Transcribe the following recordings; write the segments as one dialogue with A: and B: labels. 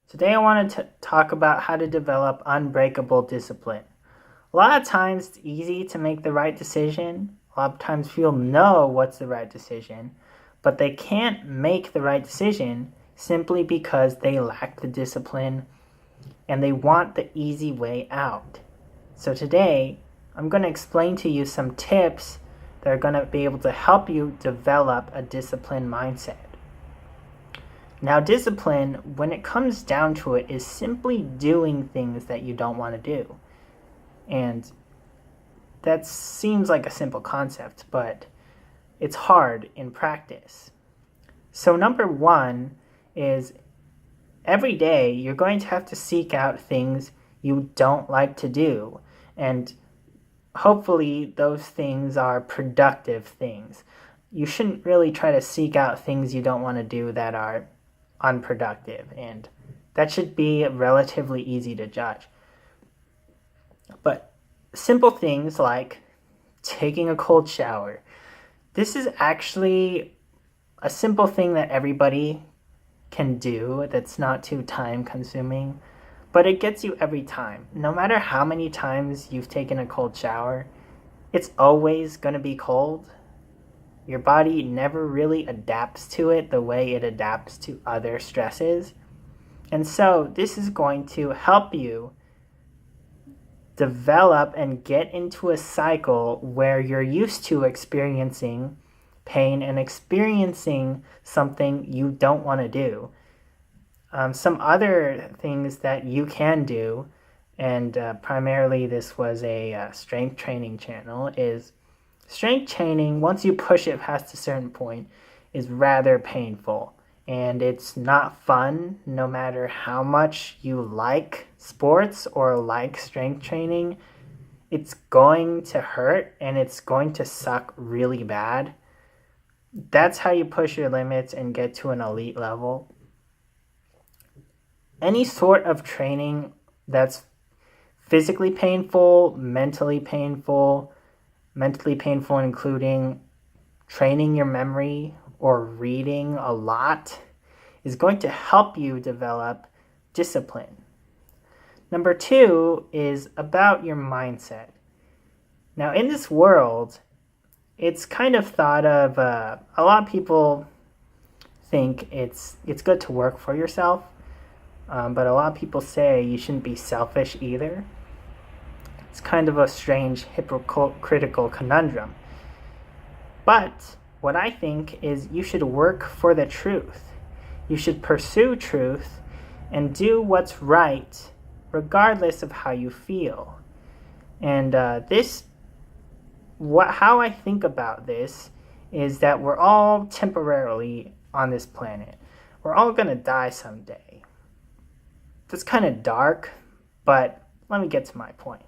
A: Today I wanted to talk about how to develop unbreakable discipline. A lot of times it's easy to make the right decision. A lot of times people know what's the right decision, but they can't make the right decision simply because they lack the discipline and they want the easy way out. So today I'm going to explain to you some tips that are going to be able to help you develop a disciplined mindset. Now, discipline, when it comes down to it, is simply doing things that you don't want to do. And that seems like a simple concept, but it's hard in practice. So number one is every day you're going to have to seek out things you don't like to do. And hopefully those things are productive things. You shouldn't really try to seek out things you don't want to do that are unproductive, and that should be relatively easy to judge. But simple things like taking a cold shower, this is actually a simple thing that everybody can do that's not too time consuming, but it gets you every time. No matter how many times you've taken a cold shower, it's always going to be cold. Your body never really adapts to it the way it adapts to other stresses. And so this is going to help you develop and get into a cycle where you're used to experiencing pain and experiencing something you don't want to do. Some other things that you can do, and primarily this was a strength training channel, is strength training, once you push it past a certain point, is rather painful. And it's not fun no matter how much you like sports or like strength training. It's going to hurt and it's going to suck really bad. That's how you push your limits and get to an elite level. Any sort of training that's physically painful, mentally painful including training your memory or reading a lot, is going to help you develop discipline. Number two is about your mindset. Now, in this world, it's kind of thought of, a lot of people think it's good to work for yourself, but a lot of people say you shouldn't be selfish either. It's kind of a strange hypocritical conundrum. But what I think is you should work for the truth. You should pursue truth and do what's right regardless of how you feel. And how I think about this is that we're all temporarily on this planet. We're all going to die someday. That's kind of dark, but let me get to my point.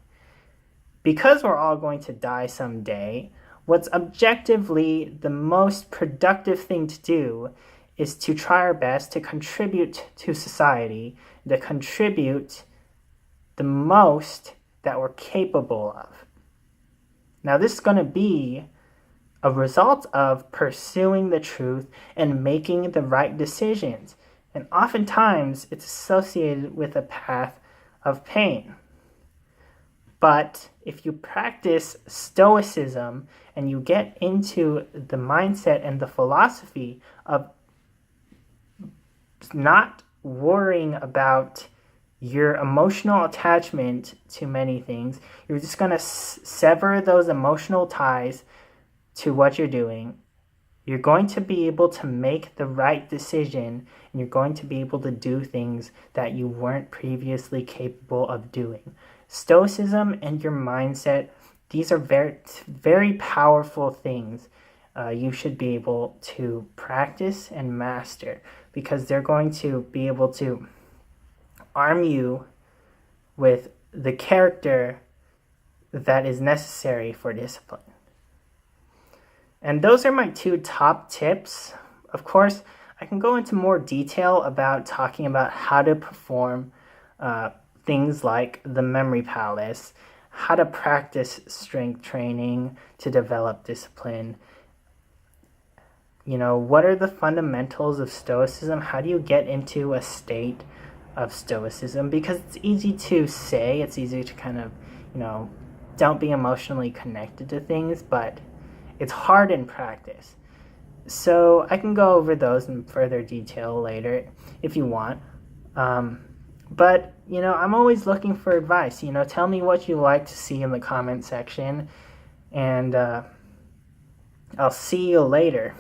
A: Because we're all going to die someday, what's objectively the most productive thing to do is to try our best to contribute to society, to contribute the most that we're capable of. Now, this is going to be a result of pursuing the truth and making the right decisions. And oftentimes, it's associated with a path of pain. But if you practice stoicism and you get into the mindset and the philosophy of not worrying about your emotional attachment to many things, you're just going to sever those emotional ties to what you're doing. You're going to be able to make the right decision, and you're going to be able to do things that you weren't previously capable of doing. Stoicism and your mindset, these are very, very powerful things you should be able to practice and master, because they're going to be able to arm you with the character that is necessary for discipline. And those are my two top tips. Of course, I can go into more detail about talking about how to perform things like the memory palace, how to practice strength training to develop discipline. You know, what are the fundamentals of stoicism? How do you get into a state of Stoicism, because it's easy to say, it's easy to kind of, don't be emotionally connected to things, but it's hard in practice. So I can go over those in further detail later if you want. But, I'm always looking for advice. Tell me what you like to see in the comment section, and I'll see you later.